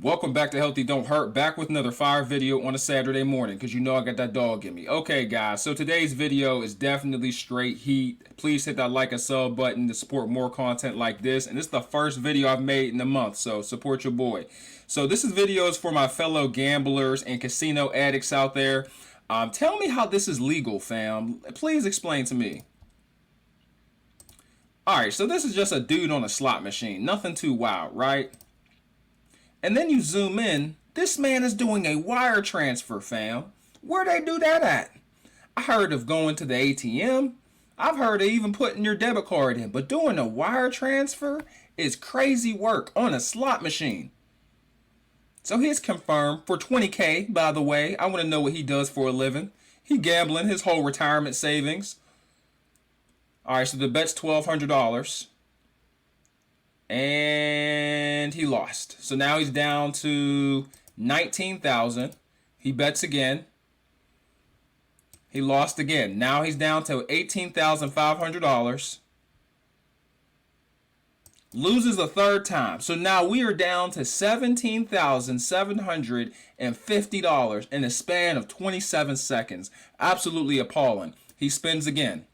Welcome back to Healthy Don't Hurt, back with another fire video on a Saturday morning, because you know I got that dog in me. Okay guys, so today's video is definitely straight heat. Please hit that like and sub button to support more content like this, and this is the first video I've made in a month, so support your boy. So this is videos for my fellow gamblers and casino addicts out there. Tell me how this is legal, fam. Please explain to me. Alright, so this is just a dude on a slot machine, nothing too wild, right? And then you zoom in, this man is doing a wire transfer, fam. Where they do that at? I heard of going to the ATM. I've heard of even putting your debit card in. But doing a wire transfer is crazy work on a slot machine. So he's confirmed for 20K, by the way. I want to know what he does for a living. He gambling his whole retirement savings. Alright, so the bet's $1,200. And he lost. So now he's down to 19,000. He bets again. He lost again. Now he's down to $18,500. Loses a third time. So now we are down to $17,750 in a span of 27 seconds. Absolutely appalling. He spins again.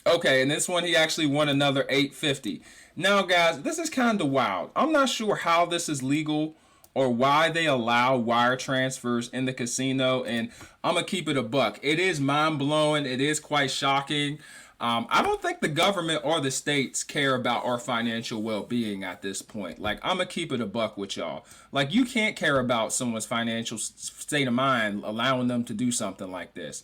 Okay, and this one he actually won another $850. Now, guys, this is kind of wild. I'm not sure how this is legal or why they allow wire transfers in the casino, and I'm gonna keep it a buck. It is mind-blowing. It is quite shocking. I don't think the government or the states care about our financial well-being at this point. Like, I'm gonna keep it a buck with y'all. Like, you can't care about someone's financial state of mind, allowing them to do something like this.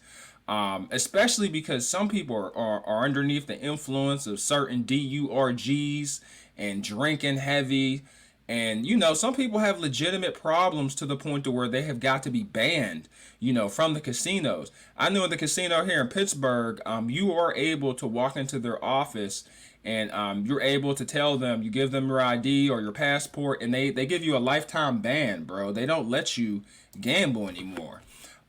Especially because some people are underneath the influence of certain DURGs and drinking heavy. And, you know, some people have legitimate problems to the point to where they have got to be banned, you know, from the casinos. I know in the casino here in Pittsburgh, you are able to walk into their office and you're able to tell them, you give them your ID or your passport, and they give you a lifetime ban, bro. They don't let you gamble anymore.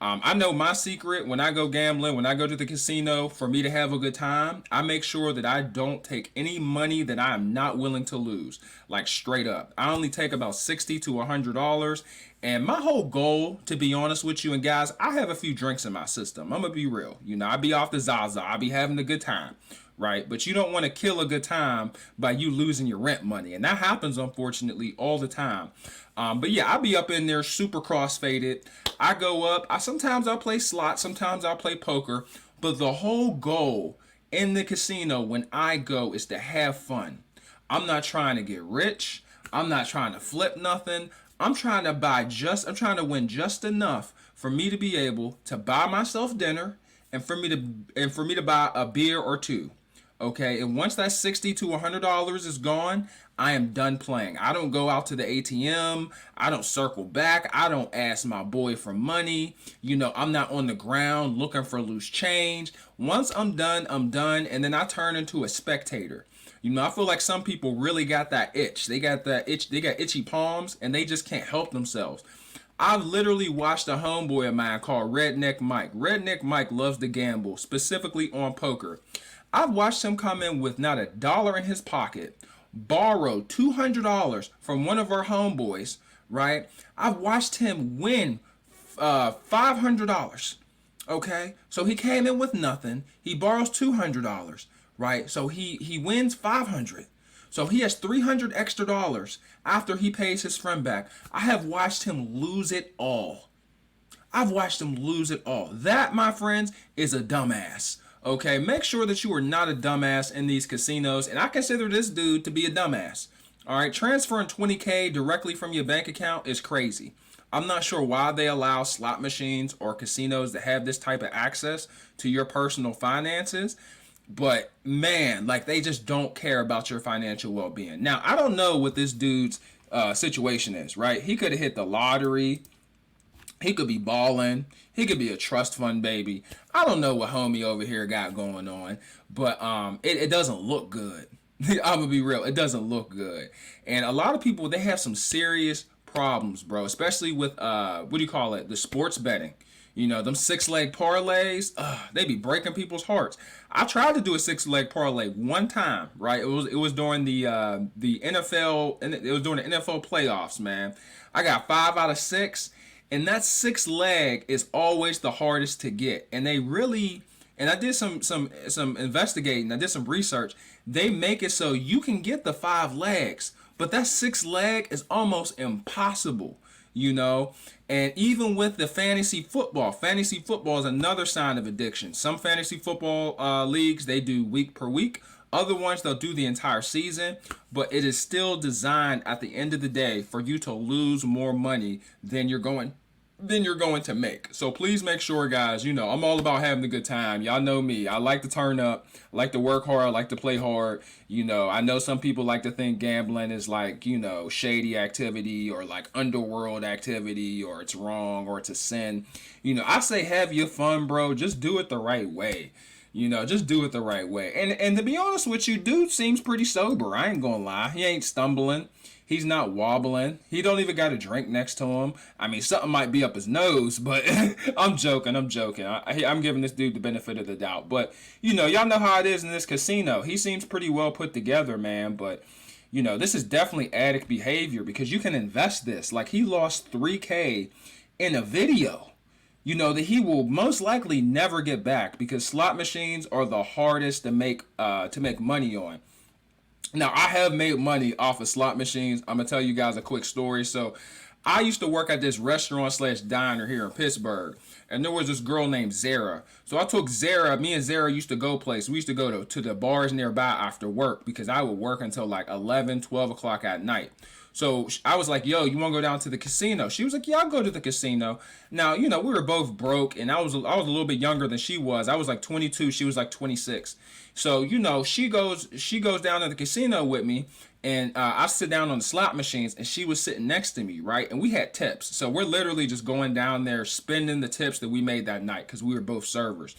I know my secret when I go gambling, when I go to the casino, for me to have a good time, I make sure that I don't take any money that I am not willing to lose. Like, straight up. I only take about $60 to $100. And my whole goal, to be honest with you, and guys, I have a few drinks in my system. I'm going to be real. You know, I be off the Zaza. I be having a good time. Right? But you don't want to kill a good time by you losing your rent money. And that happens, unfortunately, all the time. But yeah, I'll be up in there super crossfaded. I go up. Sometimes I'll play slots. Sometimes I'll play poker. But the whole goal in the casino when I go is to have fun. I'm not trying to get rich. I'm not trying to flip nothing. I'm trying to win just enough for me to be able to buy myself dinner and for me to buy a beer or two. Okay, and once that $60 to $100 is gone, I am done playing. I don't go out to the ATM. I don't circle back. I don't ask my boy for money. You know, I'm not on the ground looking for loose change. Once I'm done, I'm done, and then I turn into a spectator. You know, I feel like some people really got that itch. They got that itch. They got itchy palms, and they just can't help themselves. I've literally watched a homeboy of mine called Redneck Mike. Redneck Mike loves to gamble, specifically on poker. I've watched him come in with not a dollar in his pocket, borrow $200 from one of our homeboys, right? I've watched him win $500, okay? So he came in with nothing. He borrows $200, right? So he wins $500. So he has $300 extra after he pays his friend back. I have watched him lose it all. I've watched him lose it all. That, my friends, is a dumbass. Okay, make sure that you are not a dumbass in these casinos, and I consider this dude to be a dumbass. All right, transferring 20K directly from your bank account is crazy. I'm not sure why they allow slot machines or casinos to have this type of access to your personal finances, but man, like, they just don't care about your financial well-being. Now, I don't know what this dude's situation is, right? He could have hit the lottery. He could be balling. He could be a trust fund baby. I don't know what homie over here got going on, but it doesn't look good. I'm gonna be real. It doesn't look good. And a lot of people, they have some serious problems, bro, especially with what do you call it? The sports betting. You know, them 6 leg parlays, they be breaking people's hearts. I tried to do a 6 leg parlay one time, right? It was during the NFL, and it was during the NFL playoffs, man. I got 5 out of 6, and that 6 leg is always the hardest to get. And they really, and I did some investigating. I did some research. They make it so you can get the 5 legs, but that 6 leg is almost impossible, you know. And even with the fantasy football is another sign of addiction. Some fantasy football leagues, they do week per week. Other ones, they'll do the entire season, but it is still designed at the end of the day for you to lose more money than you're going to make. So please make sure, guys, you know, I'm all about having a good time. Y'all know me. I like to turn up, I like to work hard, I like to play hard. You know, I know some people like to think gambling is like, you know, shady activity or like underworld activity, or it's wrong, or it's a sin. You know, I say have your fun, bro. Just do it the right way. You know, just do it the right way. And to be honest with you, dude seems pretty sober. I ain't gonna lie. He ain't stumbling. He's not wobbling. He don't even got a drink next to him. I mean, something might be up his nose, but I'm joking. I'm giving this dude the benefit of the doubt. But, you know, y'all know how it is in this casino. He seems pretty well put together, man. But, you know, this is definitely addict behavior, because you can invest this. Like, he lost 3K in a video, you know, that he will most likely never get back, because slot machines are the hardest to make money on. Now, I have made money off of slot machines. I'm gonna tell you guys a quick story. So, I used to work at this restaurant slash diner here in Pittsburgh, and there was this girl named Zara. So I took Zara. Me and Zara used to go place. We used to go to the bars nearby after work, because I would work until like 11, 12 o'clock at night. So I was like, yo, you want to go down to the casino? She was like, yeah, I'll go to the casino. Now, you know, we were both broke, and I was a little bit younger than she was. I was like 22. She was like 26. So, you know, she goes down to the casino with me, and I sit down on the slot machines, and she was sitting next to me, right? And we had tips. So we're literally just going down there, spending the tips that we made that night, because we were both servers.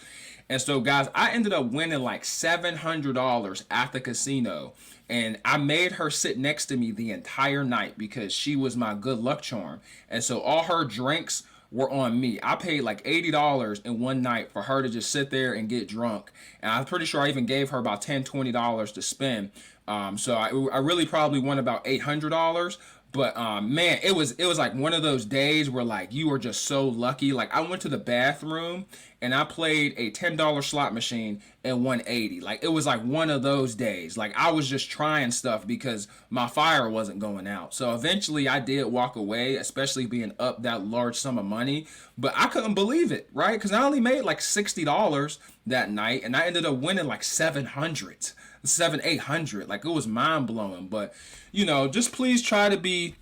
And so, guys, I ended up winning like $700 at the casino. And I made her sit next to me the entire night, because she was my good luck charm. And so all her drinks were on me. I paid like $80 in one night for her to just sit there and get drunk. And I'm pretty sure I even gave her about $10, $20 to spend. So I really probably won about $800. But man, it was like one of those days where like you were just so lucky. Like I went to the bathroom and I played a $10 slot machine and won 80. Like it was like one of those days. Like I was just trying stuff because my fire wasn't going out. So eventually I did walk away, especially being up that large sum of money. But I couldn't believe it, right? Because I only made like $60 that night, and I ended up winning like 800. Like it was mind blowing. But you know, just please try to be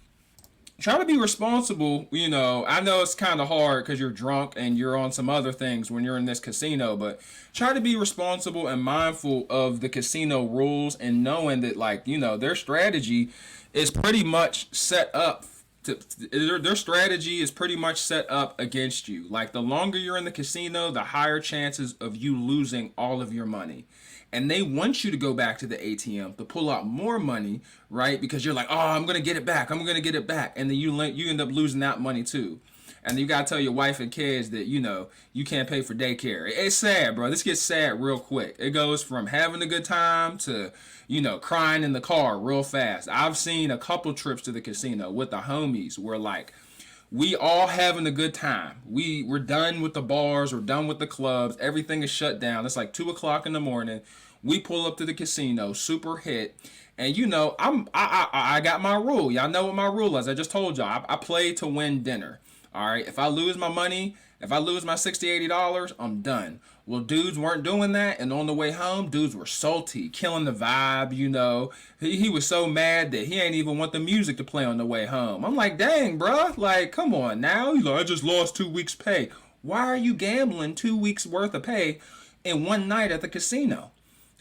responsible. You know, I know it's kind of hard because you're drunk and you're on some other things when you're in this casino, but try to be responsible and mindful of the casino rules, and knowing that, like, you know, their strategy is pretty much set up their strategy is pretty much set up against you. Like the longer you're in the casino, the higher chances of you losing all of your money. And they want you to go back to the ATM to pull out more money, right? Because you're like, oh, I'm gonna get it back. I'm gonna get it back, and then you end up losing that money too. And you gotta tell your wife and kids that, you know, you can't pay for daycare. It's sad, bro. This gets sad real quick. It goes from having a good time to, you know, crying in the car real fast. I've seen a couple trips to the casino with the homies where like we all having a good time. We're done with the bars, we're done with the clubs, everything is shut down. It's like 2 o'clock in the morning. We pull up to the casino, super hit. And you know, I got my rule. Y'all know what my rule is. I just told y'all. I play to win dinner. All right. If I lose my money, if I lose my $60, $80, I'm done. Well, dudes weren't doing that, and on the way home, dudes were salty, killing the vibe, you know. He was so mad that he ain't even want the music to play on the way home. I'm like, dang, bruh, like, come on now. You know, I just lost 2 weeks' pay. Why are you gambling 2 weeks worth of pay in one night at the casino?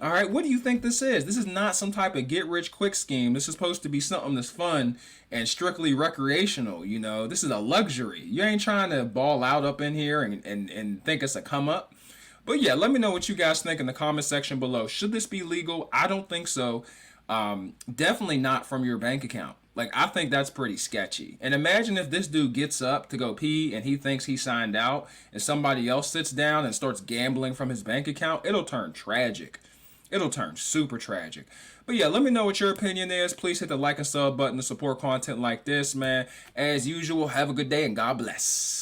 All right, what do you think this is? This is not some type of get-rich-quick scheme. This is supposed to be something that's fun and strictly recreational, you know. This is a luxury. You ain't trying to ball out up in here and think it's a come-up. But yeah, let me know what you guys think in the comment section below. Should this be legal? I don't think so. Definitely not from your bank account. Like, I think that's pretty sketchy. And imagine if this dude gets up to go pee and he thinks he signed out, and somebody else sits down and starts gambling from his bank account. It'll turn tragic. It'll turn super tragic. But yeah, let me know what your opinion is. Please hit the like and sub button to support content like this, man. As usual, have a good day and God bless.